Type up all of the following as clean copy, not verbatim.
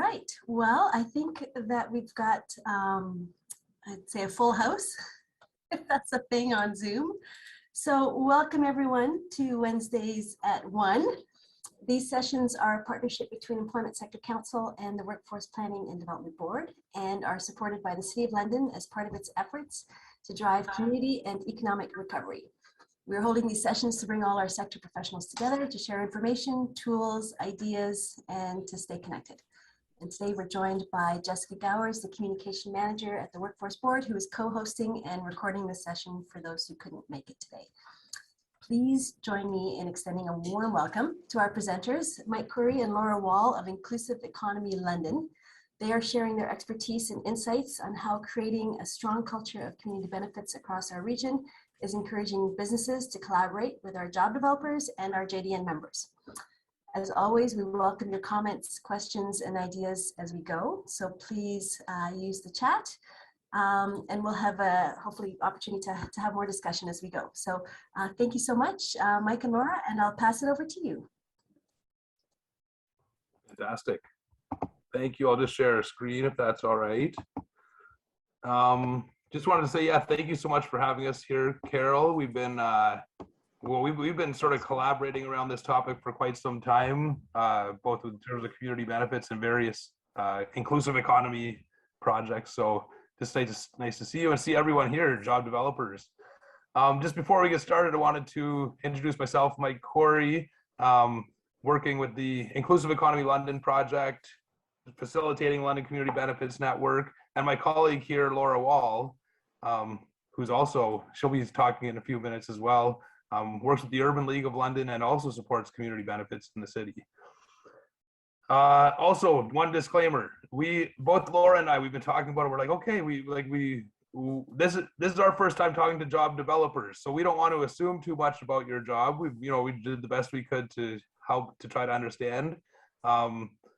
right. Well, I think that we've got, I'd say a full house, if that's a thing on Zoom. So welcome everyone to Wednesdays at 1. These sessions are a partnership between Employment Sector Council and the Workforce Planning and Development Board, and are supported by the City of London as part of its efforts to drive community and economic recovery. We're holding these sessions to bring all our sector professionals together to share information, tools, ideas, and to stay connected. And today we're joined by Jessica Gowers, the Communication Manager at the Workforce Board, who is co-hosting and recording this session for those who couldn't make it today. Please join me in extending a warm welcome to our presenters, Mike Courey and Laura Wall of Inclusive Economy London. They are sharing their expertise and insights on how creating a strong culture of community benefits across our region is encouraging businesses to collaborate with our job developers and our JDN members. As always, we welcome your comments, questions, and ideas as we go. So please use the chat, and we'll have a hopefully opportunity to have more discussion as we go. So thank you so much, Mike and Laura, and I'll pass it over to you. Fantastic. Thank you. I'll just share a screen if that's all right. Just wanted to say, yeah, thank you so much for having us here, Carol. We've been we've been sort of collaborating around this topic for quite some time, both in terms of community benefits and various inclusive economy projects. So just nice to see you and see everyone here, job developers. Just before we get started, I wanted to introduce myself, Mike Courey, working with the Inclusive Economy London project, facilitating London Community Benefits Network, and my colleague here, Laura Wall, who's also, she'll be talking in a few minutes as well, works with the Urban League of London and also supports community benefits in the city. Also, one disclaimer, both Laura and I, we've been talking about it, we're like, okay, this is our first time talking to job developers, so we don't want to assume too much about your job. We did the best we could to help to try to understand.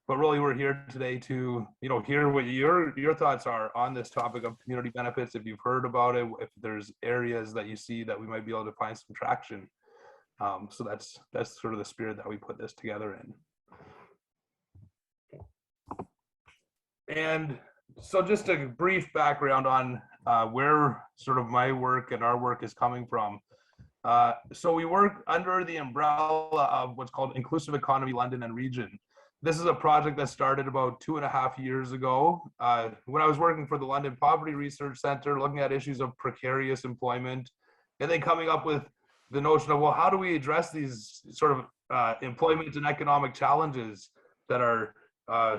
But really, we're here today to hear what your thoughts are on this topic of community benefits. If you've heard about it, if there's areas that you see that we might be able to find some traction. So that's sort of the spirit that we put this together in. And so just a brief background on where sort of my work and our work is coming from. So we work under the umbrella of what's called Inclusive Economy London and Region. This is a project that started about 2.5 years ago when I was working for the London Poverty Research Center, looking at issues of precarious employment, and then coming up with the notion of, well, how do we address these sort of employment and economic challenges that are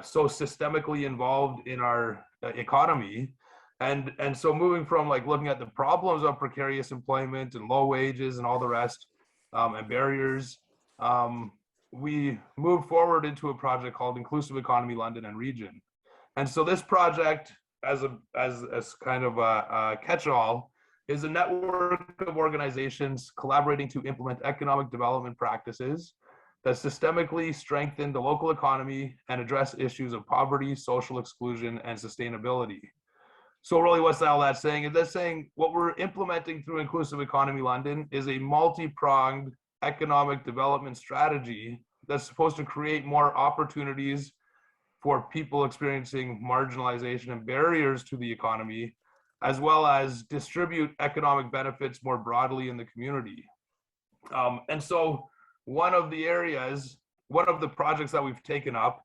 so systemically involved in our economy? And so moving from like looking at the problems of precarious employment and low wages and all the rest and barriers, we moved forward into a project called Inclusive Economy London and Region. And so this project, as kind of a catch-all, is a network of organizations collaborating to implement economic development practices that systemically strengthen the local economy and address issues of poverty, social exclusion, and sustainability. So really what's all that saying? Is that saying what we're implementing through Inclusive Economy London is a multi-pronged economic development strategy that's supposed to create more opportunities for people experiencing marginalization and barriers to the economy, as well as distribute economic benefits more broadly in the community. And so one of the projects that we've taken up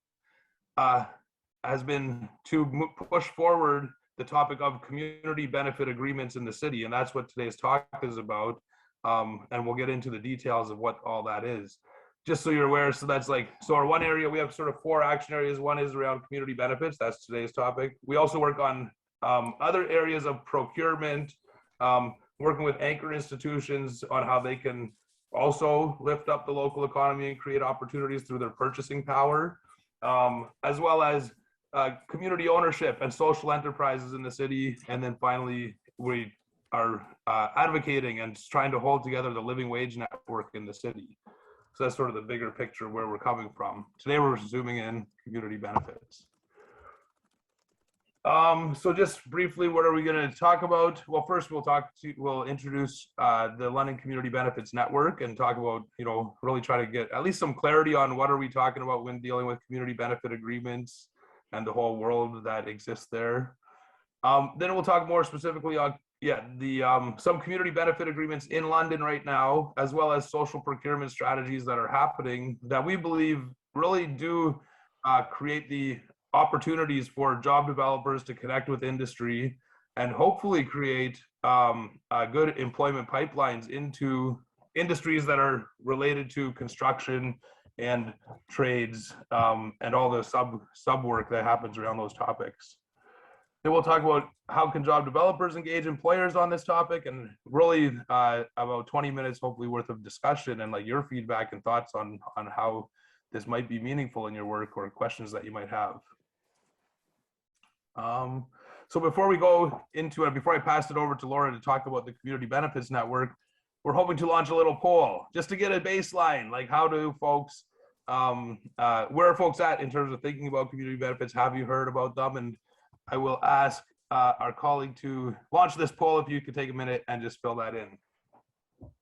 has been to push forward the topic of community benefit agreements in the city. And that's what today's talk is about. And we'll get into the details of what all that is. Just so you're aware, so that's so our one area, we have sort of 4 action areas. One is around community benefits, that's today's topic. We also work on other areas of procurement, working with anchor institutions on how they can also lift up the local economy and create opportunities through their purchasing power, as well as community ownership and social enterprises in the city. And then finally, we are advocating and trying to hold together the living wage network in the city. So that's sort of the bigger picture where we're coming from. Today we're zooming in community benefits. So just briefly, what are we going to talk about? Well, first we'll introduce the London Community Benefits Network and talk about, really try to get at least some clarity on what are we talking about when dealing with community benefit agreements. and the whole world that exists there. Then we'll talk more specifically on some community benefit agreements in London right now, as well as social procurement strategies that are happening that we believe really do create the opportunities for job developers to connect with industry and hopefully create good employment pipelines into industries that are related to construction and trades, and all the sub work that happens around those topics. Then we'll talk about how can job developers engage employers on this topic, and really about 20 minutes hopefully worth of discussion and like your feedback and thoughts on how this might be meaningful in your work or questions that you might have. So before we go into it, before I pass it over to Laura to talk about the Community Benefits Network, we're hoping to launch a little poll just to get a baseline, like how do folks, where are folks at in terms of thinking about community benefits? Have you heard about them? And I will ask our colleague to launch this poll if you could take a minute and just fill that in.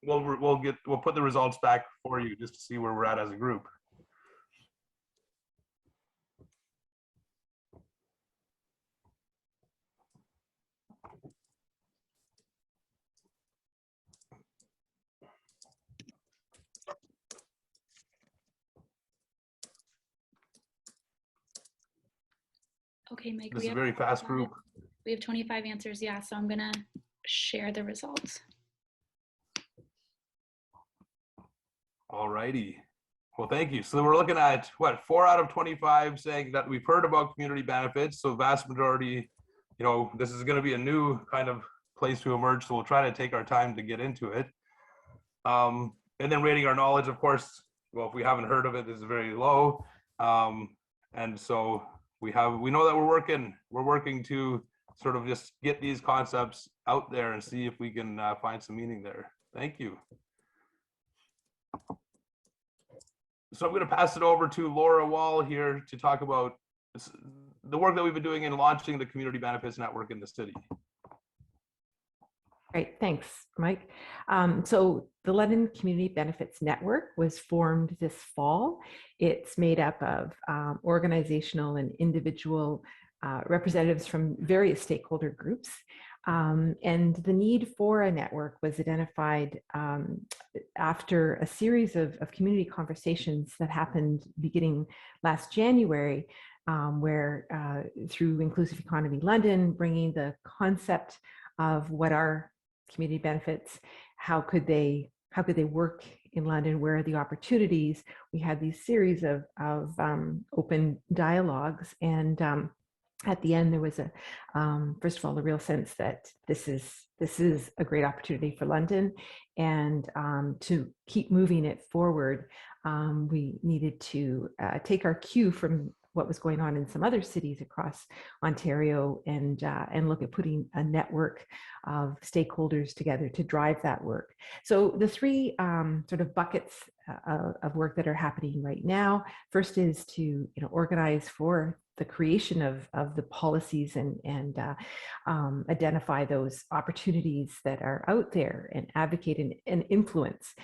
We'll put the results back for you just to see where we're at as a group. Okay, Mike. This is a very fast group. We have 25 answers, yeah, so I'm gonna share the results. All righty. Well, thank you. So we're looking at what, 4 out of 25 saying that we've heard about community benefits. So vast majority, you know, this is going to be a new kind of place to emerge. So we'll try to take our time to get into it. And then rating our knowledge, of course, well, if we haven't heard of it, this is very low. And so we know that we're working to sort of just get these concepts out there and see if we can find some meaning there. Thank you. So I'm going to pass it over to Laura Wall here to talk about the work that we've been doing in launching the Community Benefits Network in the city. Great, thanks, Mike. So the London Community Benefits Network was formed this fall. It's made up of organizational and individual representatives from various stakeholder groups. And the need for a network was identified after a series of community conversations that happened beginning last January, where through Inclusive Economy London, bringing the concept of what are community benefits, how could they work in London, where are the opportunities. We had these series of open dialogues, and at the end there was a first of all a real sense that this is a great opportunity for London, and to keep moving it forward, we needed to take our cue from what was going on in some other cities across Ontario, and look at putting a network of stakeholders together to drive that work. So the three sort of buckets of work that are happening right now, first is to organize for the creation of the policies and identify those opportunities that are out there, and advocate and influence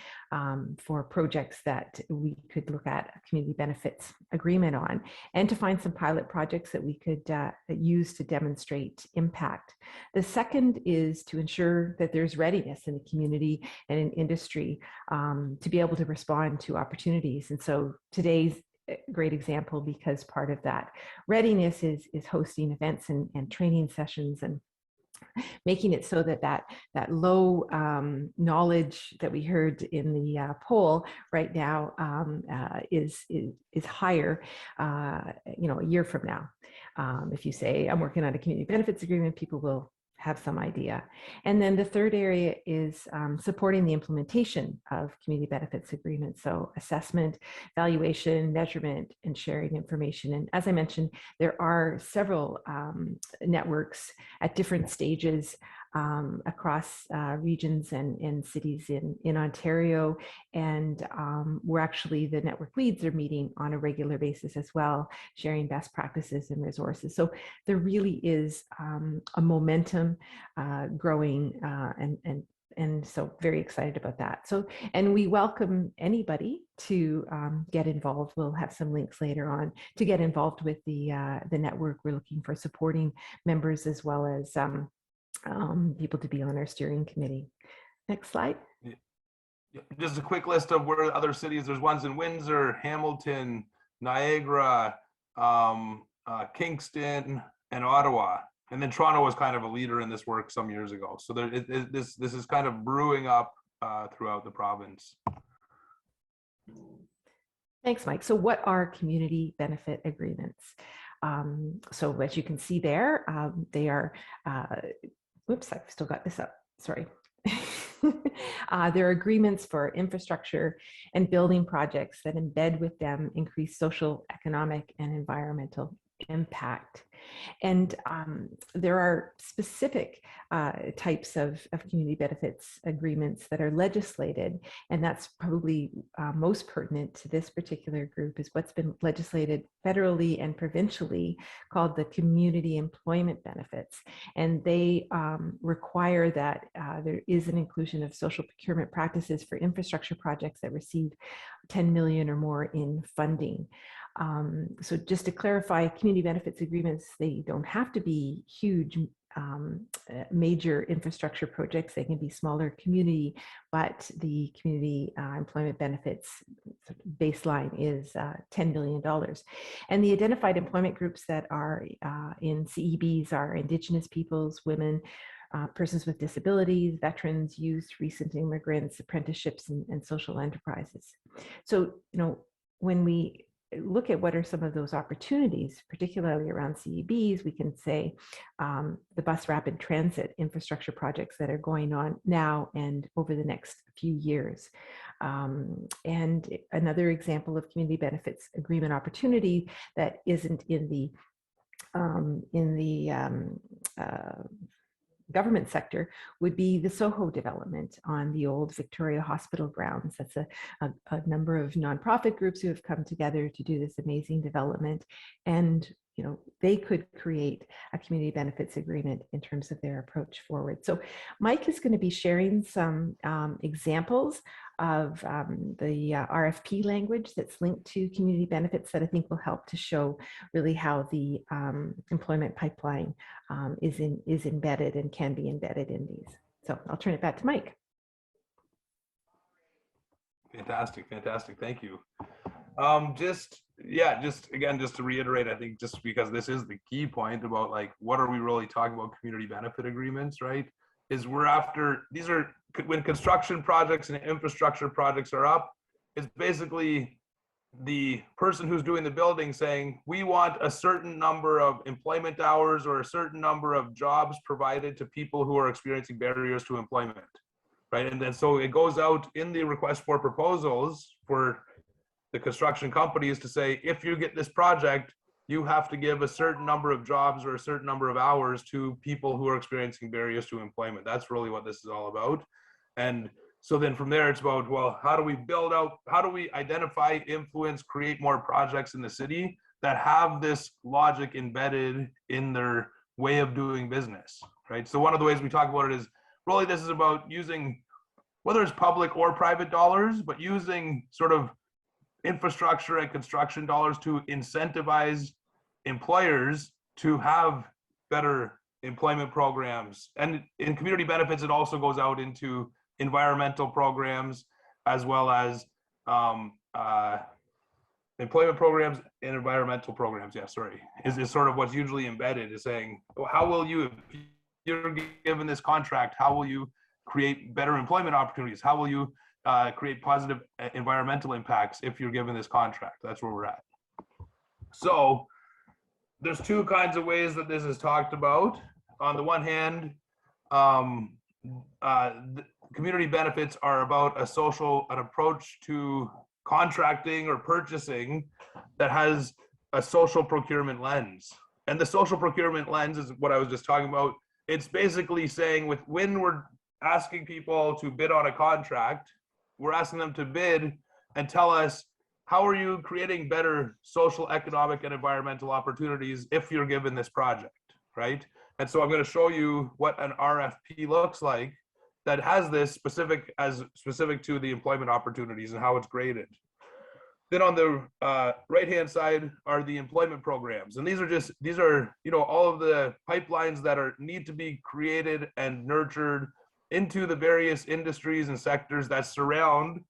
for projects that we could look at a community benefits agreement on, and to find some pilot projects that we could use to demonstrate impact. The second is to ensure that there's readiness in the community and in industry to be able to respond to opportunities. And so today's a great example, because part of that readiness is hosting events and training sessions, and making it so that low knowledge that we heard in the poll right now is higher, a year from now. If you say, I'm working on a community benefits agreement, people will have some idea. And then the third area is supporting the implementation of community benefits agreements. So assessment, valuation, measurement, and sharing information. And as I mentioned, there are several networks at different stages across regions and cities in Ontario. And the network leads are meeting on a regular basis as well, sharing best practices and resources. So there really is a momentum growing and And so very excited about that. So, and we welcome anybody to get involved. We'll have some links later on to get involved with the network. We're looking for supporting members as well as people to be on our steering committee. Next slide. Just a quick list of where other cities, there's ones in Windsor, Hamilton, Niagara, Kingston, and Ottawa. And then Toronto was kind of a leader in this work some years ago. So this is kind of brewing up throughout the province. Thanks, Mike. So what are community benefit agreements? So as you can see there, they are, whoops, I've still got this up, sorry. There are agreements for infrastructure and building projects that embed with them increased social, economic, and environmental impact. And there are specific types of community benefits agreements that are legislated, and that's probably most pertinent to this particular group is what's been legislated federally and provincially called the community employment benefits. And they require that there is an inclusion of social procurement practices for infrastructure projects that receive 10 million or more in funding. So just to clarify, community benefits agreements, they don't have to be huge, major infrastructure projects. They can be smaller community, but the community employment benefits baseline is $10 million. And the identified employment groups that are in CEBs are Indigenous peoples, women, persons with disabilities, veterans, youth, recent immigrants, apprenticeships, and social enterprises. So, you know, when we look at what are some of those opportunities, particularly around CEBs, we can say the bus rapid transit infrastructure projects that are going on now and over the next few years. And another example of community benefits agreement opportunity that isn't in the government sector would be the Soho development on the old Victoria Hospital grounds. That's a number of nonprofit groups who have come together to do this amazing development. And you know, they could create a community benefits agreement in terms of their approach forward. So Mike is going to be sharing some examples of the RFP language that's linked to community benefits that I think will help to show really how the employment pipeline is embedded and can be embedded in these. So I'll turn it back to Mike. Fantastic, fantastic. Thank you. Just to reiterate, I think just because this is the key point about like, what are we really talking about community benefit agreements, right? Is we're after, these are, when construction projects and infrastructure projects are up, it's basically the person who's doing the building saying, we want a certain number of employment hours or a certain number of jobs provided to people who are experiencing barriers to employment, right? And then so it goes out in the request for proposals for the construction companies to say, if you get this project, you have to give a certain number of jobs or a certain number of hours to people who are experiencing barriers to employment. That's really what this is all about. And so then from there, it's about, well, how do we build out, how do we identify, influence, create more projects in the city that have this logic embedded in their way of doing business, right? So one of the ways we talk about it is really this is about using, whether it's public or private dollars, but using sort of infrastructure and construction dollars to incentivize employers to have better employment programs. And in community benefits, it also goes out into environmental programs as well as employment programs and environmental programs. Yeah, sorry, is sort of what's usually embedded, is saying, well, how will you, if you're given this contract, how will you create better employment opportunities? How will you create positive environmental impacts if you're given this contract? That's where we're at. So there's two kinds of ways that this is talked about. On the one hand, community benefits are about an approach to contracting or purchasing that has a social procurement lens. And the social procurement lens is what I was just talking about. It's basically saying when we're asking people to bid on a contract, we're asking them to bid and tell us, how are you creating better social, economic, and environmental opportunities if you're given this project, right? And so I'm going to show you what an RFP looks like that has this specific to the employment opportunities and how it's graded. Then on the right-hand side are the employment programs. And these are, you know, all of the pipelines that need to be created and nurtured into the various industries and sectors that surround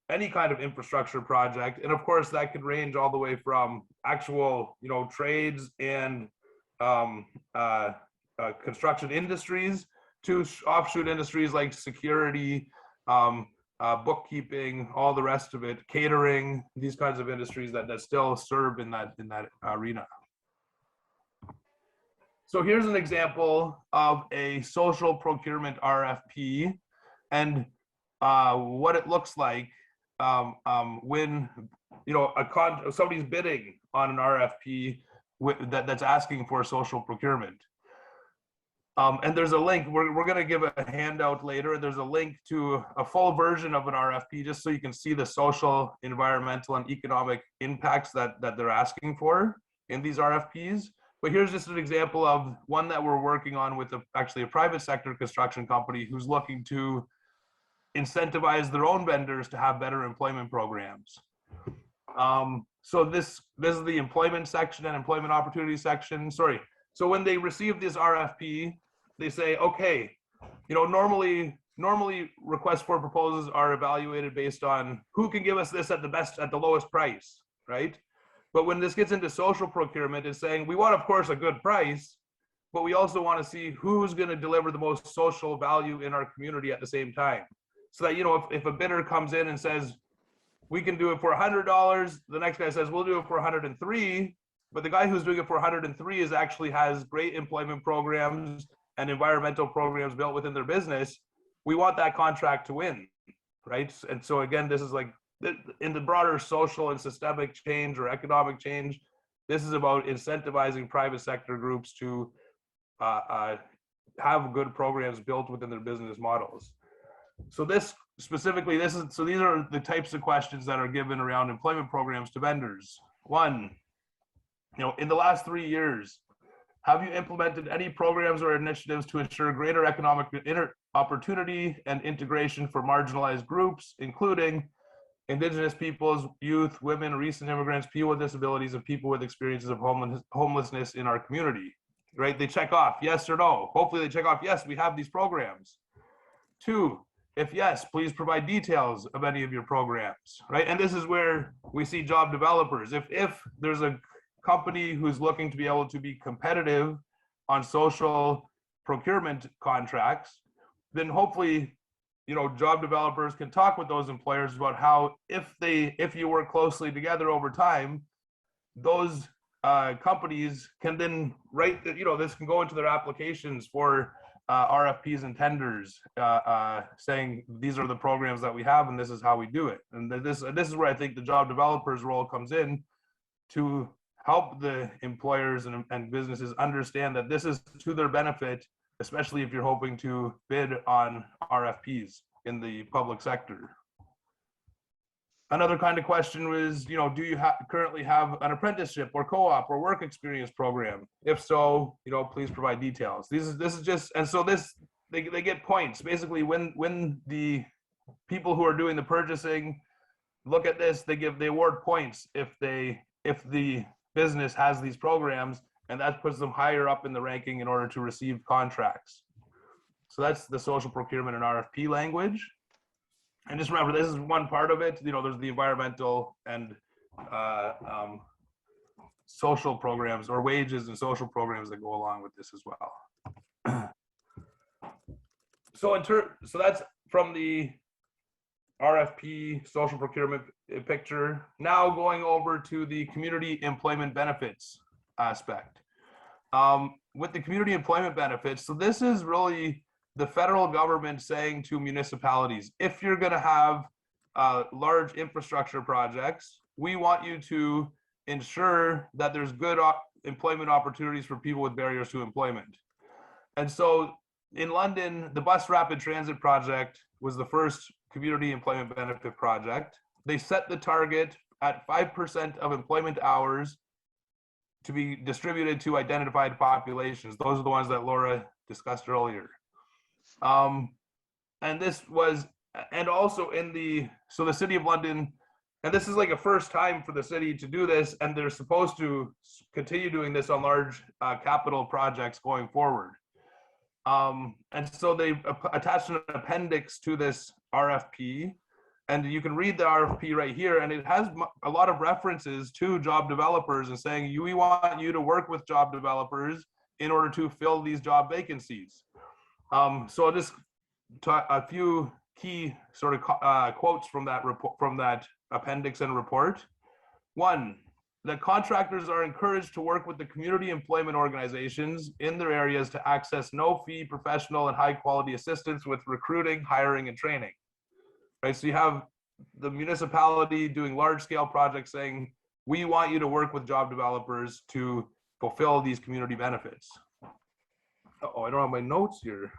any kind of infrastructure project. And of course, that could range all the way from actual, you know, trades and construction industries to offshoot industries like security, bookkeeping, all the rest of it, catering, these kinds of industries that still serve in that arena. So here's an example of a social procurement RFP and what it looks like when, you know, somebody's bidding on an RFP that's asking for social procurement. And there's a link, we're going to give a handout later, and there's a link to a full version of an RFP just so you can see the social, environmental, and economic impacts that they're asking for in these RFPs. But here's just an example of one that we're working on with actually a private sector construction company who's looking to incentivize their own vendors to have better employment programs. So this is the employment section and employment opportunity section. Sorry. So when they receive this RFP, they say, okay, you know, normally requests for proposals are evaluated based on who can give us this at the lowest price, right? But when this gets into social procurement, it's saying we want, of course, a good price, but we also want to see who's going to deliver the most social value in our community at the same time. So that, you know, if a bidder comes in and says, we can do it for $100, the next guy says, we'll do it for $103, but the guy who's doing it for $103 actually has great employment programs and environmental programs built within their business. We want that contract to win, right? And so again, this is like in the broader social and systemic change or economic change, this is about incentivizing private sector groups to have good programs built within their business models. So this specifically, so these are the types of questions that are given around employment programs to vendors. One, you know, in the last 3 years, have you implemented any programs or initiatives to ensure greater economic opportunity and integration for marginalized groups, including Indigenous peoples, youth, women, recent immigrants, people with disabilities, and people with experiences of homelessness in our community? Right? They check off yes or no. Hopefully they check off yes, we have these programs. Two, if yes, please provide details of any of your programs, right? And this is where we see job developers. If there's a company who's looking to be able to be competitive on social procurement contracts, then hopefully, you know, job developers can talk with those employers about how if you work closely together over time, those companies can then write, you know, this can go into their applications for RFPs and tenders, saying these are the programs that we have and this is how we do it. And this is where I think the job developers role comes in to help the employers and businesses understand that this is to their benefit, especially if you're hoping to bid on RFPs in the public sector. Another kind of question was, you know, do you currently have an apprenticeship or co-op or work experience program? If so, you know, please provide details. This is just, and so they get points. Basically, when the people who are doing the purchasing look at this, they award points if the business has these programs, and that puts them higher up in the ranking in order to receive contracts. So that's the social procurement and RFP language. And just remember, this is one part of it. You know, there's the environmental and social programs, or wages and social programs that go along with this as well. So that's from the RFP social procurement picture. Now going over to the community employment benefits aspect. With the community employment benefits, so this is really the federal government saying to municipalities, if you're going to have large infrastructure projects, we want you to ensure that there's good employment opportunities for people with barriers to employment. And so in London, the Bus Rapid Transit Project was the first community employment benefit project. They set the target at 5% of employment hours to be distributed to identified populations. Those are the ones that Laura discussed earlier. and this was, and also in the, so the City of London, and this is like a first time for the city to do this, and they're supposed to continue doing this on large capital projects going forward. And so they attached an appendix to this RFP, and you can read the RFP right here, and it has a lot of references to job developers and saying, we want you to work with job developers in order to fill these job vacancies. So I'll just talk a few key sort of quotes from that report, from that appendix and report. One, that contractors are encouraged to work with the community employment organizations in their areas to access no-fee professional and high-quality assistance with recruiting, hiring, and training. Right, so you have the municipality doing large-scale projects saying, we want you to work with job developers to fulfill these community benefits. Oh, I don't have my notes here.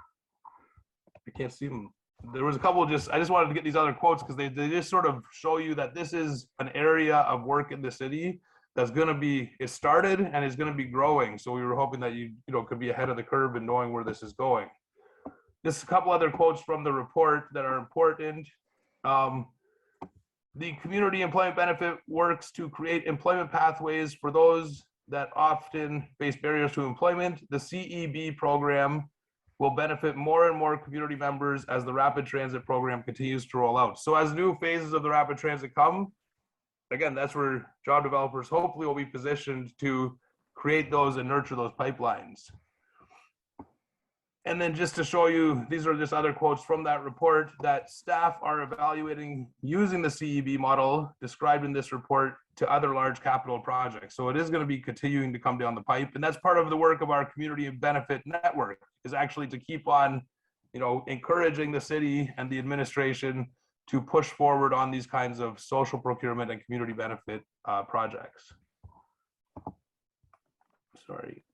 I can't see them. There was a couple of I just wanted to get these other quotes because they just sort of show you that this is an area of work in the city that's going to be, it started and is going to be growing. So we were hoping that you could be ahead of the curve in knowing where this is going. Just a couple other quotes from the report that are important. The community employment benefit works to create employment pathways for those that often face barriers to employment. The CEB program will benefit more and more community members as the rapid transit program continues to roll out. So as new phases of the rapid transit come, again, that's where job developers hopefully will be positioned to create those and nurture those pipelines. And then just to show you, these are just other quotes from that report, that staff are evaluating using the CEB model described in this report to other large capital projects. So it is going to be continuing to come down the pipe. And that's part of the work of our community benefit network, is actually to keep on, encouraging the city and the administration to push forward on these kinds of social procurement and community benefit projects. Sorry.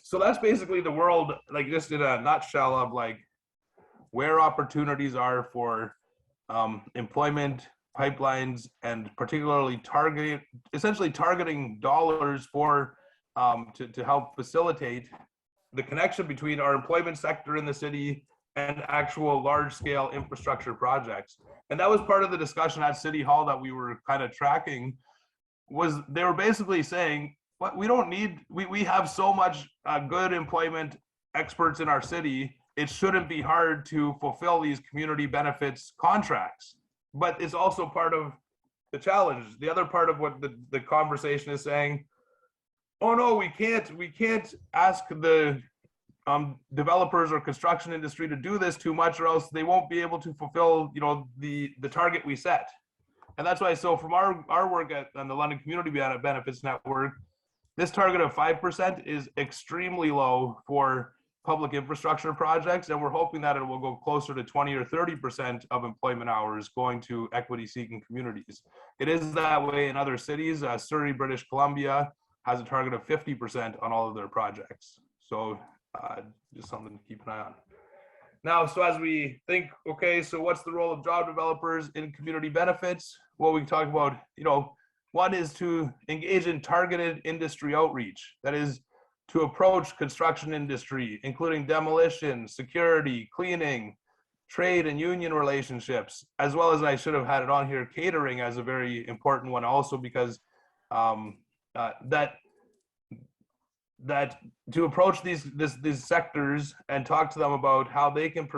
So that's basically the world, like just in a nutshell, of like where opportunities are for employment pipelines, and particularly essentially targeting dollars for to help facilitate the connection between our employment sector in the city and actual large-scale infrastructure projects. And that was part of the discussion at City Hall that we were kind of tracking, was they were basically saying, what we don't need, we have so much good employment experts in our city, it shouldn't be hard to fulfill these community benefits contracts. But it's also part of the challenge. The other part of what the conversation is saying, oh no, we can't ask the developers or construction industry to do this too much, or else they won't be able to fulfill the target we set. And that's why, so from our work on the London Community Benefits Network, this target of 5% is extremely low for public infrastructure projects, and we're hoping that it will go closer to 20 or 30% of employment hours going to equity-seeking communities. It is that way in other cities. Surrey, British Columbia has a target of 50% on all of their projects. So just something to keep an eye on. Now, so as we think, okay, so what's the role of job developers in community benefits? Well, we can talk about, one is to engage in targeted industry outreach. That is to approach construction industry, including demolition, security, cleaning, trade and union relationships, as well as, I should have had it on here, catering as a very important one also, because that to approach these sectors and talk to them about how they can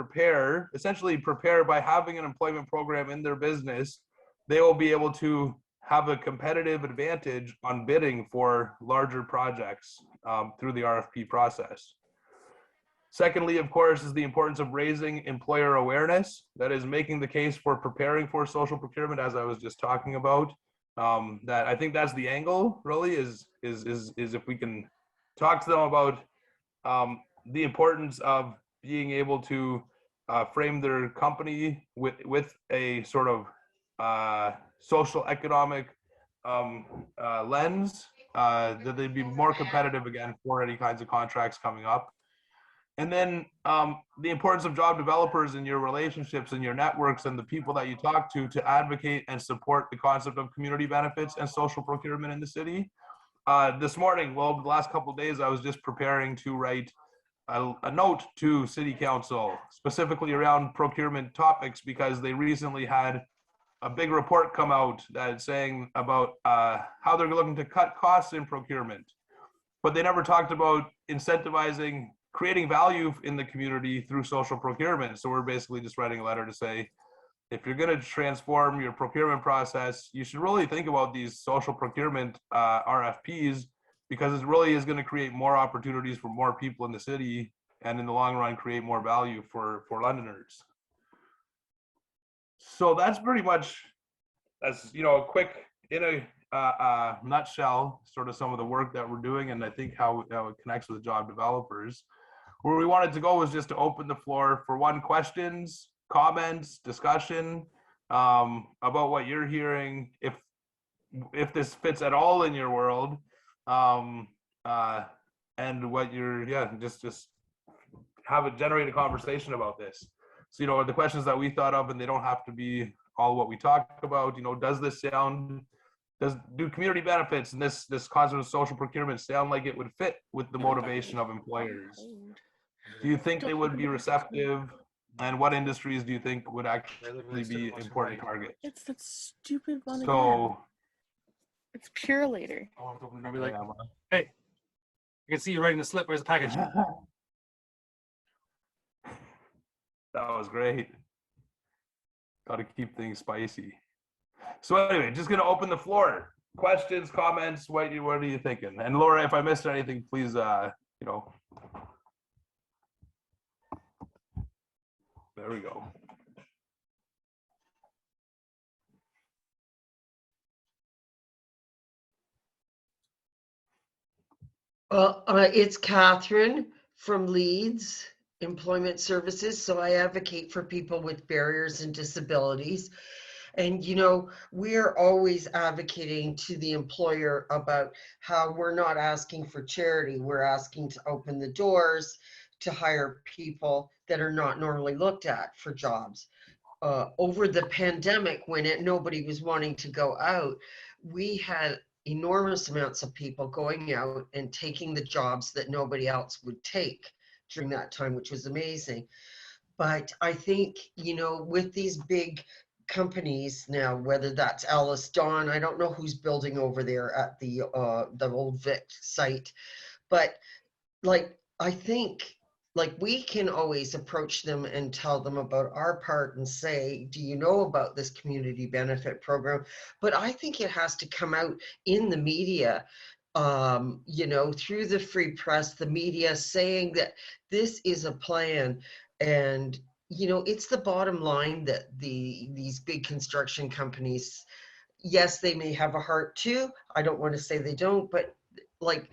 essentially prepare by having an employment program in their business, they will be able to have a competitive advantage on bidding for larger projects through the RFP process. Secondly, of course, is the importance of raising employer awareness. That is making the case for preparing for social procurement, as I was just talking about. That I think that's the angle, really, is if we can talk to them about the importance of being able to frame their company with a sort of social economic lens, that they'd be more competitive again for any kinds of contracts coming up. And then the importance of job developers in your relationships and your networks and the people that you talk to advocate and support the concept of community benefits and social procurement in the city. This morning, well, the last couple of days, I was just preparing to write a note to City Council, specifically around procurement topics, because they recently had a big report come out that's saying about how they're looking to cut costs in procurement. But they never talked about incentivizing creating value in the community through social procurement. So we're basically just writing a letter to say, if you're going to transform your procurement process, you should really think about these social procurement RFPs, because it really is going to create more opportunities for more people in the city, and in the long run create more value for Londoners. So that's pretty much, as you know, a quick, in a nutshell, sort of some of the work that we're doing, and I think how it connects with job developers. Where we wanted to go was just to open the floor for questions, comments, discussion about what you're hearing, if this fits at all in your world, and what you're, just generate a conversation about this. So, you know, the questions that we thought of, and they don't have to be all what we talk about. You know, does this sound, do community benefits and this concept of social procurement sound like it would fit with the motivation of employers? Do you think they would be receptive? And what industries do you think would actually be important targets? It's that stupid one again. So It's pure later. I'll be like, hey, I can see you writing the slip. Where's the package? that was great. Got to keep things spicy. So anyway, just gonna open the floor. Questions, comments. What are you thinking? And Laura, if I missed anything, please, you know. There we go. It's Catherine from Leeds Employment Services. So I advocate for people with barriers and disabilities. And, you know, we're always advocating to the employer about how we're not asking for charity. We're asking to open the doors to hire people that are not normally looked at for jobs. Over the pandemic, when nobody was wanting to go out, we had enormous amounts of people going out and taking the jobs that nobody else would take during that time, which was amazing. But I think, you know, with these big companies now, whether that's Alice Dawn, I don't know who's building over there at the old Vic site, but like, I think like we can always approach them and tell them about our part and say, do you know about this community benefit program? But I think it has to come out in the media, you know, through the free press, the media, saying that this is a plan. And, you know, it's the bottom line that these big construction companies, yes, they may have a heart too. I don't want to say they don't, but like,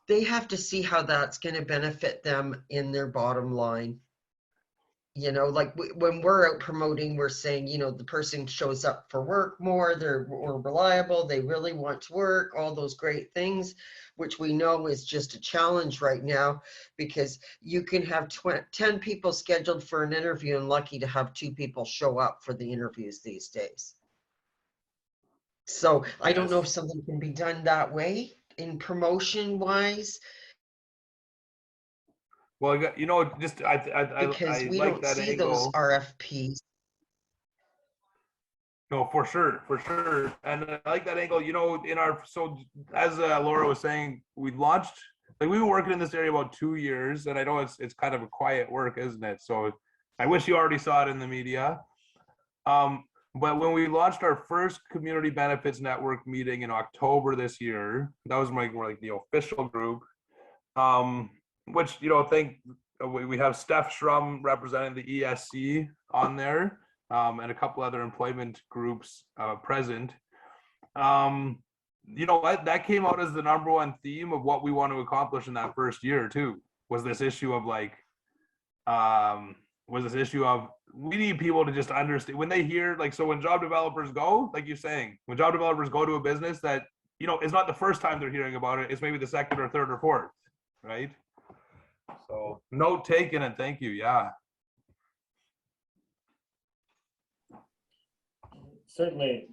they have to see how that's going to benefit them in their bottom line. You know, like when we're out promoting, we're saying, you know, the person shows up for work more, they're more reliable, they really want to work, all those great things, which we know is just a challenge right now, because you can have 10 people scheduled for an interview and lucky to have 2 people show up for the interviews these days. So I don't know if something can be done that way in promotion wise. Well, you know, just I because we like don't that see angle. those RFPs. No, for sure. And I like that angle. You know, so as Laura was saying, we launched, like we've been working in this area about 2 years, and I know it's kind of a quiet work, isn't it? So I wish you already saw it in the media. But when we launched our first community benefits network meeting in October this year, that was like the official group. Which, you know, we have Steph Schrum representing the ESC on there, and a couple other employment groups present. You know what, that came out as the #1 theme of what we want to accomplish in that first year too, was this issue of we need people to just understand when they hear, like, so when job developers go, like you're saying, when job developers go to a business that, you know, it's not the first time they're hearing about it, it's maybe the second or third or fourth, right? So note taken, and thank you. Yeah. Certainly,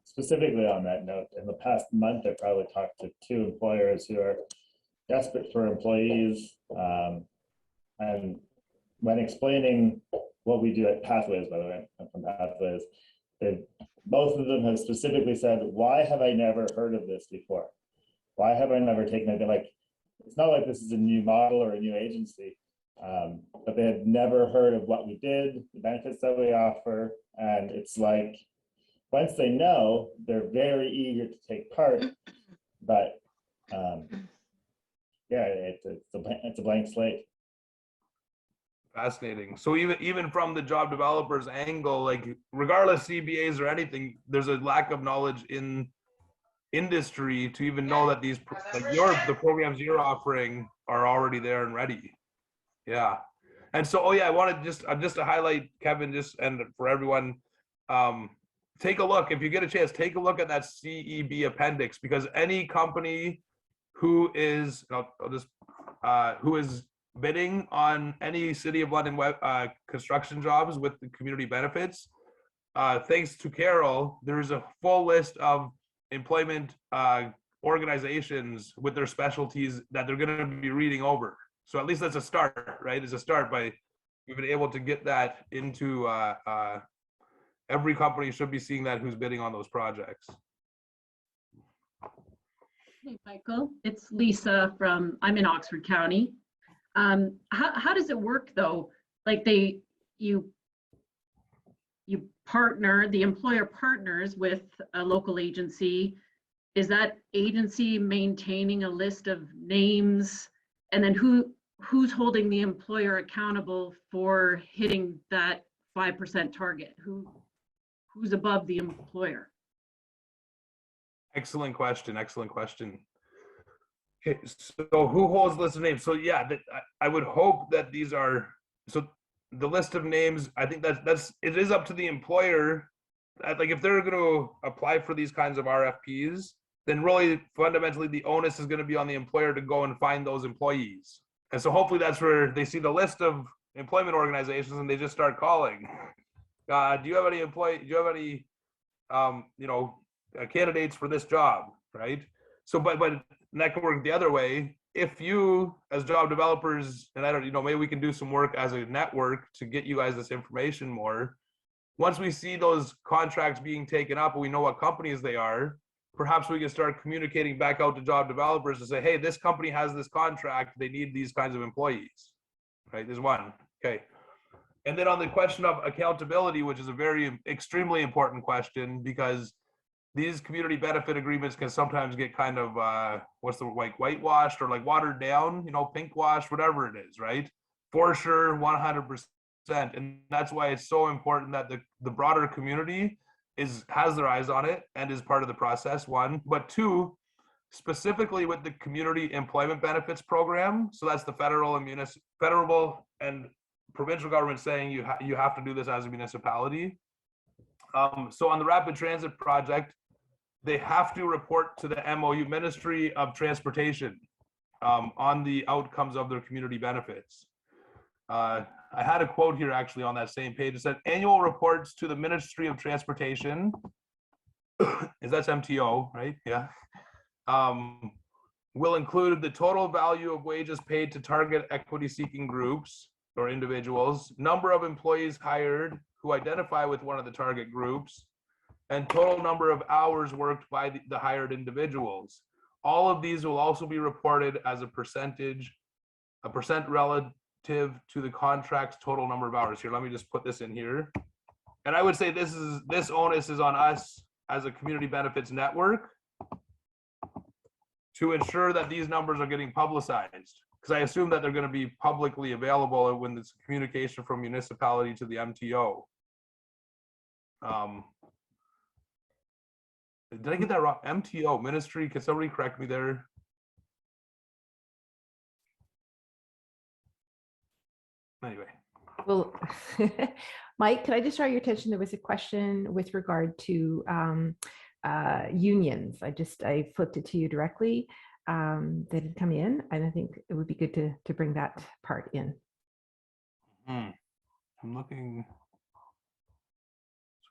specifically on that note, in the past month, I probably talked to 2 employers who are desperate for employees. And when explaining what we do at Pathways, by the way, I'm from Pathways, both of them have specifically said, why have I never heard of this before? Why have I never taken it? Like, it's not like this is a new model or a new agency, but they had never heard of what we did, the benefits that we offer. And it's like, once they know, they're very eager to take part, but yeah, it's a blank slate. Fascinating. So even from the job developers angle, like regardless CBAs or anything, there's a lack of knowledge in industry to even know that these the programs you're offering are already there and ready. Yeah. And so, oh yeah, I wanted just to highlight, Kevin, just and for everyone, take a look, if you get a chance, take a look at that CEB appendix, because any company who is who is bidding on any City of London construction jobs with the community benefits, thanks to Carol, there's a full list of employment organizations with their specialties that they're going to be reading over. So at least that's a start, right? It's a start by we've been able to get that into every company should be seeing that who's bidding on those projects. Hey, Michael, it's Lisa I'm in Oxford County. How does it work though? Like you partner, the employer partners with a local agency. Is that agency maintaining a list of names? And then who's holding the employer accountable for hitting that 5% target? Who's above the employer? Excellent question. Excellent question. Okay, so who holds the list of names? So yeah, I would hope that these are, so the list of names, I think it is up to the employer. Like if they're going to apply for these kinds of RFPs, then really fundamentally the onus is going to be on the employer to go and find those employees. And so hopefully that's where they see the list of employment organizations and they just start calling. Do you have any candidates for this job, right? So, but that could work the other way. If you, as job developers, and I don't, maybe we can do some work as a network to get you guys this information more. Once we see those contracts being taken up and we know what companies they are, perhaps we can start communicating back out to job developers to say, hey, this company has this contract, they need these kinds of employees, right? There's one, okay. And then on the question of accountability, which is a very extremely important question, because these community benefit agreements can sometimes get kind of whitewashed or like watered down, pink washed, whatever it is, right? For sure, 100%. And that's why it's so important that the broader community has their eyes on it and is part of the process, one. But two, specifically with the community employment benefits program, so that's the federal and provincial government saying you have to do this as a municipality. So on the rapid transit project, they have to report to the MOU, Ministry of Transportation, on the outcomes of their community benefits. I had a quote here actually on that same page. It said annual reports to the Ministry of Transportation, that's MTO, right? Yeah. Will include the total value of wages paid to target equity seeking groups or individuals, number of employees hired who identify with one of the target groups, and total number of hours worked by the hired individuals. All of these will also be reported as a percent relative to the contract's total number of hours. Here, let me just put this in here. And I would say this onus is on us as a community benefits network to ensure that these numbers are getting publicized, because I assume that they're going to be publicly available when it's communication from municipality to the MTO. Did I get that wrong? MTO, ministry, can somebody correct me there? Anyway. Well, Mike, could I just draw your attention? There was a question with regard to unions. I flipped it to you directly. That had come in, and I think it would be good to bring that part in. I'm looking.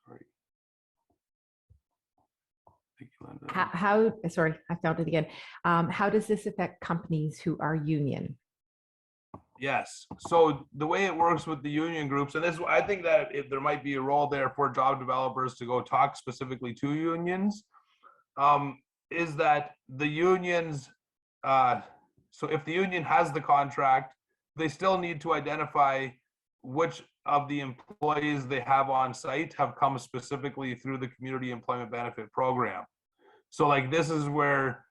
Sorry. Sorry, I found it again. How does this affect companies who are union? Yes. So the way it works with the union groups, and this, I think that there might be a role there for job developers to go talk specifically to unions, is that the unions, so if the union has the contract, they still need to identify which of the employees they have on site have come specifically through the community employment benefit program. So like this is where,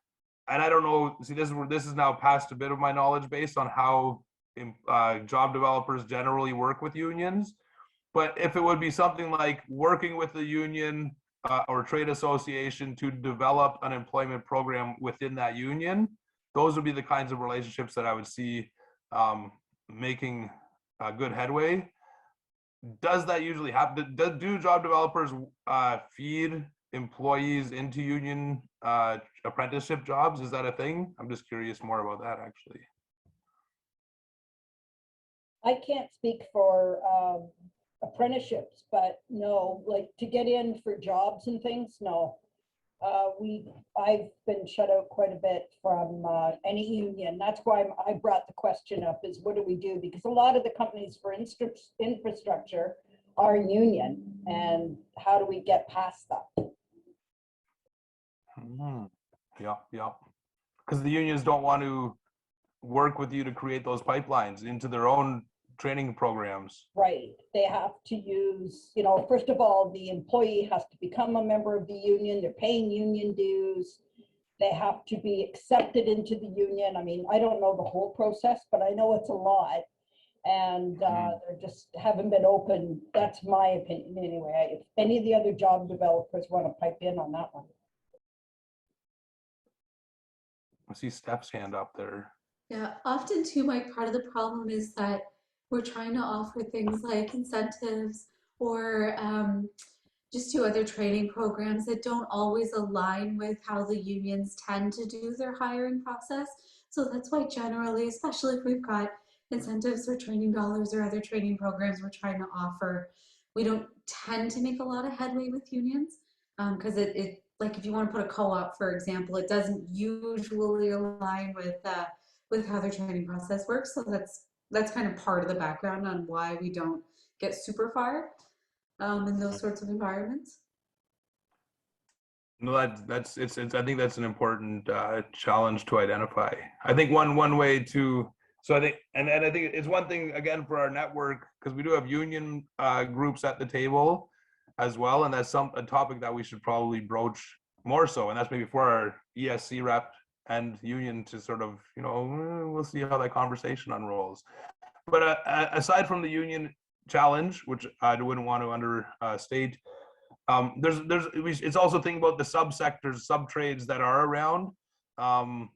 and I don't know, see, this is where this is now past a bit of my knowledge base on how job developers generally work with unions. But if it would be something like working with the union or trade association to develop an employment program within that union, those would be the kinds of relationships that I would see making good headway. Does that usually happen? Do job developers feed employees into union apprenticeship jobs? Is that a thing? I'm just curious more about that, actually. I can't speak for apprenticeships, but no, like to get in for jobs and things, no. I've been shut out quite a bit from any union. That's why I brought the question up, is what do we do? Because a lot of the companies for infrastructure are union, and how do we get past that? Yeah. Because the unions don't want to work with you to create those pipelines into their own training programs. Right. They have to use, you know, first of all, the employee has to become a member of the union. They're paying union dues. They have to be accepted into the union. I mean, I don't know the whole process, but I know it's a lot. And they just haven't been open. That's my opinion anyway. If any of the other job developers want to pipe in on that one. I see Steph's hand up there. Yeah, often too, Mike, part of the problem is that we're trying to offer things like incentives or just do other training programs that don't always align with how the unions tend to do their hiring process. So that's why generally, especially if we've got incentives or training dollars or other training programs we're trying to offer, we don't tend to make a lot of headway with unions because it like if you want to put a co-op, for example, it doesn't usually align with how their training process works. So that's kind of part of the background on why we don't get super far in those sorts of environments. No, that's I think that's an important challenge to identify. I think one way to, so I think, and I think it's one thing again for our network, because we do have union groups at the table as well, and that's a topic that we should probably broach more so, and that's maybe for our ESC rep and union to sort of, you know, we'll see how that conversation unrolls. But aside from the union challenge, which I wouldn't want to understate, it's also thinking about the subsectors, subtrades that are around. I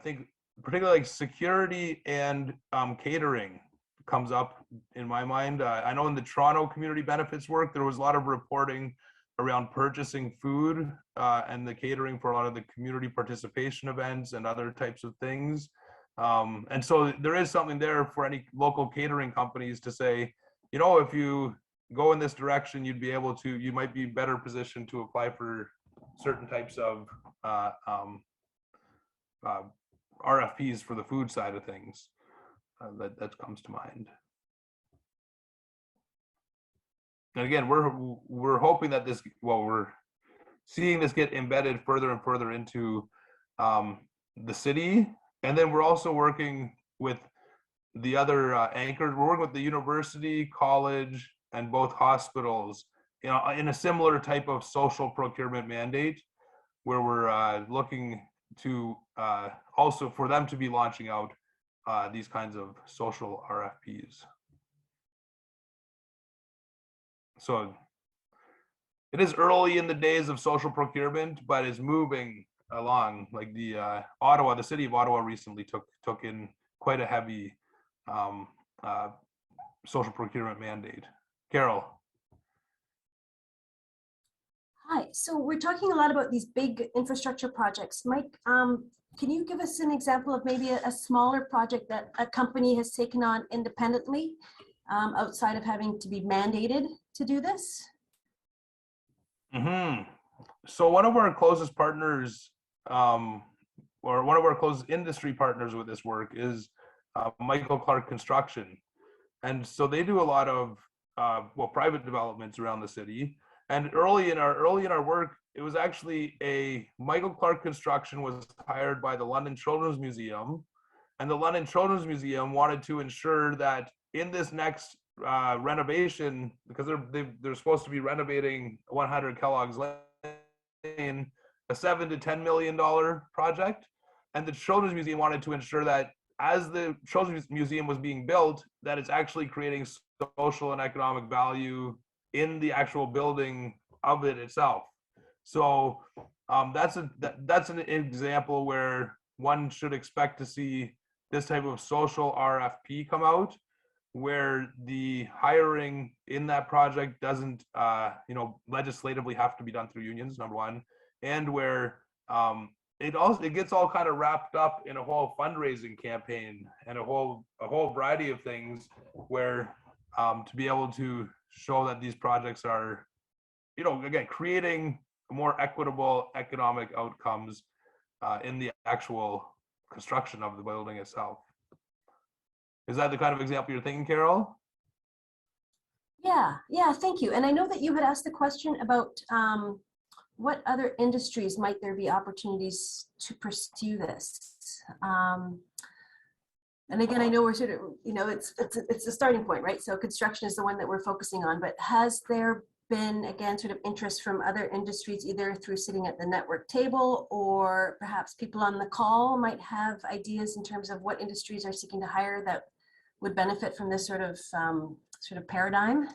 think particularly like security and catering comes up in my mind. I know in the Toronto community benefits work, there was a lot of reporting around purchasing food and the catering for a lot of the community participation events and other types of things. And so there is something there for any local catering companies to say, you know, if you go in this direction, you might be better positioned to apply for certain types of RFPs for the food side of things. That comes to mind. And again, we're hoping that we're seeing this get embedded further and further into the city. And then we're also working with the other anchors. We're working with the university, college, and both hospitals, you know, in a similar type of social procurement mandate, where we're looking to also for them to be launching out these kinds of social RFPs. So it is early in the days of social procurement, but it's moving along. Like the city of Ottawa recently took in quite a heavy social procurement mandate. Carol. Hi, so we're talking a lot about these big infrastructure projects. Mike, can you give us an example of maybe a smaller project that a company has taken on independently outside of having to be mandated to do this? So one of our closest partners, or one of our closest industry partners with this work is Michael Clark Construction. And so they do a lot of private developments around the city. And early in our work, it was actually Michael Clark Construction was hired by the London Children's Museum, and the London Children's Museum wanted to ensure that in this next renovation, because they're supposed to be renovating 100 Kellogg's Lane, a $7 to $10 million project, and the Children's Museum wanted to ensure that as the Children's Museum was being built, that it's actually creating social and economic value in the actual building of it itself. So that's an example where one should expect to see this type of social RFP come out, where the hiring in that project doesn't legislatively have to be done through unions, number one, and where it gets all kind of wrapped up in a whole fundraising campaign and a whole variety of things where to be able to show that these projects are, again, creating more equitable economic outcomes in the actual construction of the building itself. Is that the kind of example you're thinking, Carol? Yeah, thank you. And I know that you had asked the question about what other industries might there be opportunities to pursue this? And again, I know we're sort of, it's a starting point, right? So construction is the one that we're focusing on, but has there been, again, sort of interest from other industries, either through sitting at the network table, or perhaps people on the call might have ideas in terms of what industries are seeking to hire that would benefit from this sort of paradigm?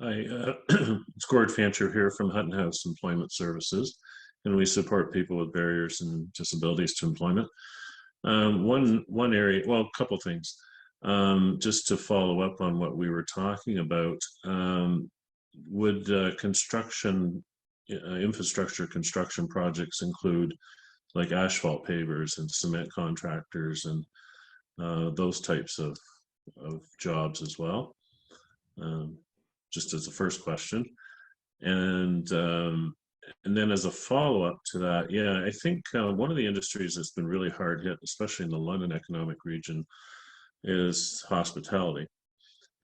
Hi, it's Gord Fancher here from Hutton House Employment Services, and we support people with barriers and disabilities to employment. One area, well, a couple things. Just to follow up on what we were talking about, would infrastructure construction projects include like asphalt pavers and cement contractors and those types of jobs as well? Just as a first question. And then as a follow-up to that, yeah, I think one of the industries that's been really hard hit, especially in the London economic region, is hospitality.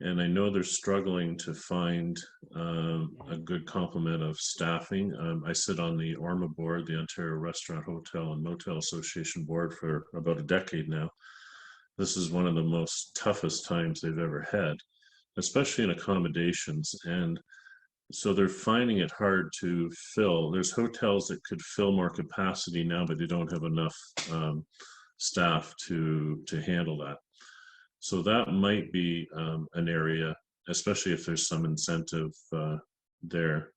And I know they're struggling to find a good complement of staffing. I sit on the ORMA board, the Ontario Restaurant, Hotel and Motel Association board, for about a decade now. This is one of the most toughest times they've ever had, especially in accommodations. And so they're finding it hard to fill. There's hotels that could fill more capacity now, but they don't have enough staff to handle that. So that might be an area, especially if there's some incentive there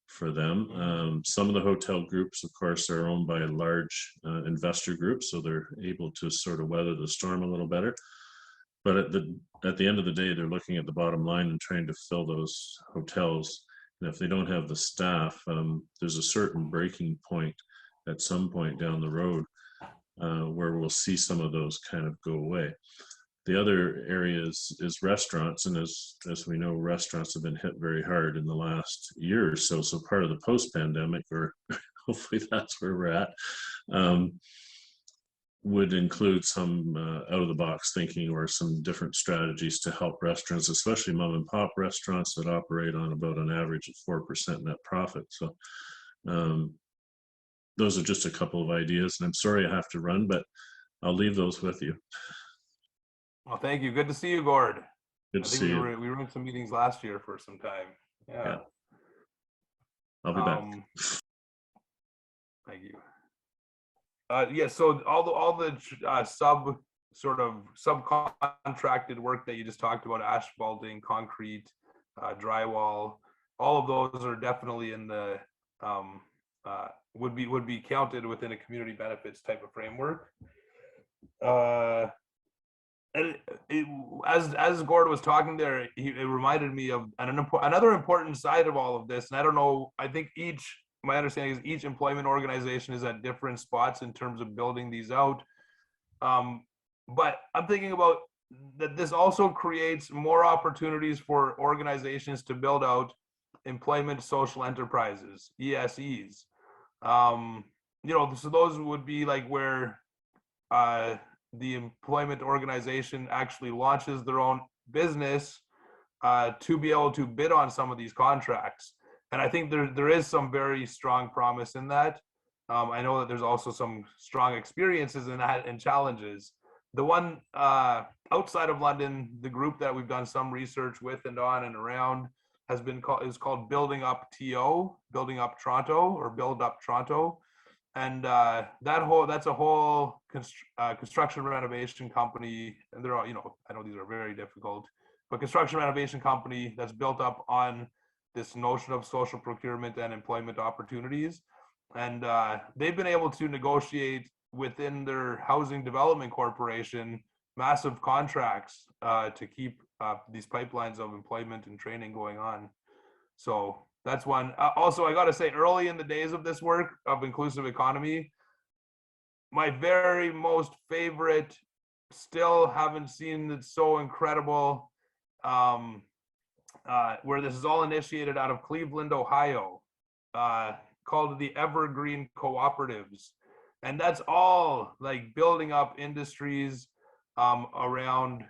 for them. Some of the hotel groups, of course, are owned by large investor groups, so they're able to sort of weather the storm a little better. But at the end of the day, they're looking at the bottom line and trying to fill those hotels. And if they don't have the staff, there's a certain breaking point at some point down the road where we'll see some of those kind of go away. The other area is restaurants, and as we know, restaurants have been hit very hard in the last year or so. So part of the post-pandemic, or hopefully that's where we're at, would include some out-of-the-box thinking or some different strategies to help restaurants, especially mom-and-pop restaurants that operate on about an average of 4% net profit. So those are just a couple of ideas, and I'm sorry I have to run, but I'll leave those with you. Well, thank you. Good to see you, Gord. Good to see you. We were in some meetings last year for some time. Yeah. I'll be back. Thank you. Yeah, so all the subcontracted work that you just talked about, asphalting, concrete, drywall, all of those are definitely in the would be counted within a community benefits type of framework. And as Gord was talking there, it reminded me of another important side of all of this. And I don't know, I think my understanding is each employment organization is at different spots in terms of building these out. But I'm thinking about that this also creates more opportunities for organizations to build out employment social enterprises, ESEs. You know, so those would be like where the employment organization actually launches their own business to be able to bid on some of these contracts. And I think there is some very strong promise in that. I know that there's also some strong experiences in that and challenges. The one outside of London, the group that we've done some research with and on and around is called Building Up TO, Building Up Toronto, or Build Up Toronto. And that's a whole construction renovation company. And they're all, you know, I know these are very difficult, but construction renovation company that's built up on this notion of social procurement and employment opportunities. And they've been able to negotiate within their housing development corporation massive contracts to keep these pipelines of employment and training going on. So that's one. Also, I got to say, early in the days of this work of inclusive economy, my very most favorite, still haven't seen it so incredible, where this is all initiated out of Cleveland, Ohio, called the Evergreen Cooperatives. And that's all like building up industries around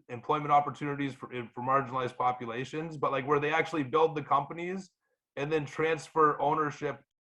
employment opportunities for marginalized populations, but like where they actually build the companies and then transfer ownership